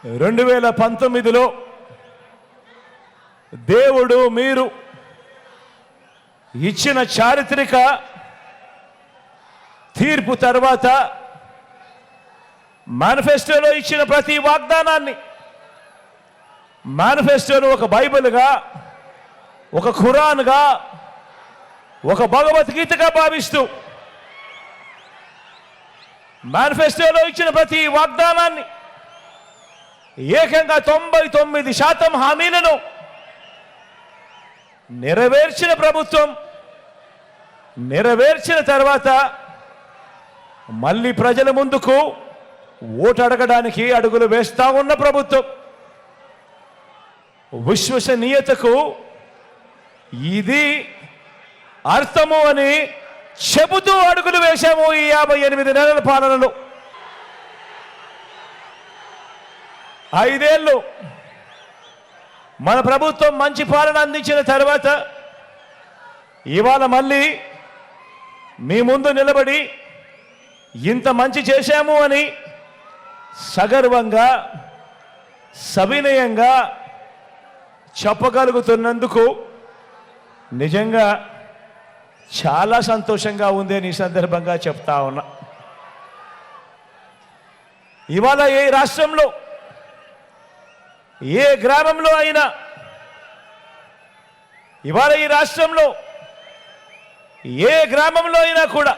2019లో దేవుడు మీరు ఇచ్చిన చారిత్రక తీర్పు తర్వాత మేనిఫెస్టోలో ఇచ్చిన ప్రతి వాగ్దానాన్ని మేనిఫెస్టోను ఒక బైబిల్గా, ఒక ఖురాన్గా, ఒక భగవద్గీతగా భావిస్తూ మేనిఫెస్టోలో ఇచ్చిన ప్రతి వాగ్దానాన్ని ఏకంగా 99% హామీలను నెరవేర్చిన ప్రభుత్వం, నెరవేర్చిన తర్వాత మళ్ళీ ప్రజల ముందుకు ఓటు అడగడానికి అడుగులు వేస్తా ఉన్న ప్రభుత్వం, విశ్వసనీయతకు ఇది అర్థము అని చెబుతూ అడుగులు వేశాము ఈ 58 నెలల పాలనలో. 5 ఏళ్ళు మన ప్రభుత్వం మంచి పాలన అందించిన తర్వాత ఇవాళ మళ్ళీ మీ ముందు నిలబడి ఇంత మంచి చేశాము అని సగర్వంగా, సవినయంగా చెప్పగలుగుతున్నందుకు నిజంగా చాలా సంతోషంగా ఉంది అని ఈ సందర్భంగా చెప్తా ఉన్నా. ఇవాళ ఏ రాష్ట్రంలో, ఏ గ్రామంలో అయినా, ఇవాళ ఈ రాష్ట్రంలో ఏ గ్రామంలో అయినా కూడా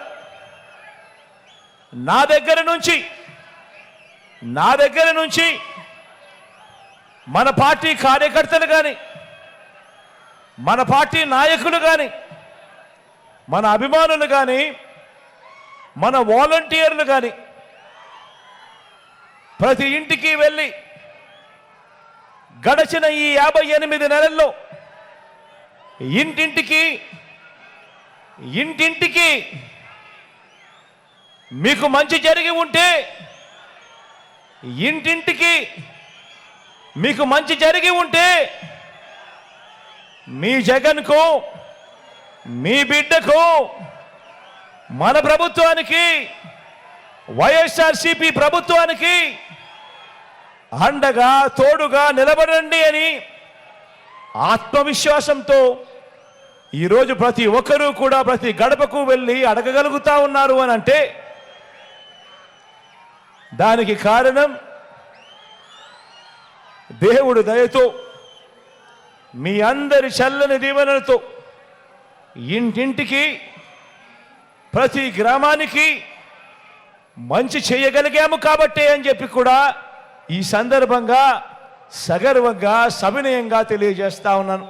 నా దగ్గర నుంచి మన పార్టీ కార్యకర్తలు కానీ, మన పార్టీ నాయకులు కానీ, మన అభిమానులు కానీ, మన వాలంటీర్లు కానీ ప్రతి ఇంటికి వెళ్ళి గడచిన ఈ 58 నెలల్లో ఇంటింటికి మీకు మంచి జరిగి ఉంటే, ఇంటింటికి మీకు మంచి జరిగి ఉంటే మీ జగన్కు, మీ బిడ్డకు, మన ప్రభుత్వానికి, వైఎస్ఆర్సీపీ ప్రభుత్వానికి అండగా, తోడుగా నిలబడండి అని ఆత్మవిశ్వాసంతో ఈరోజు ప్రతి ఒక్కరూ కూడా ప్రతి గడపకు వెళ్ళి అడగగలుగుతా ఉన్నారు అని అంటే దానికి కారణం దేవుడి దయతో, మీ అందరి చల్లని దీవెనలతో ఇంటింటికి, ప్రతి గ్రామానికి మంచి చేయగలిగాము కాబట్టే అని చెప్పి కూడా ఈ సందర్భంగా సగర్వంగా, సవినయంగా తెలియజేస్తా ఉన్నాను.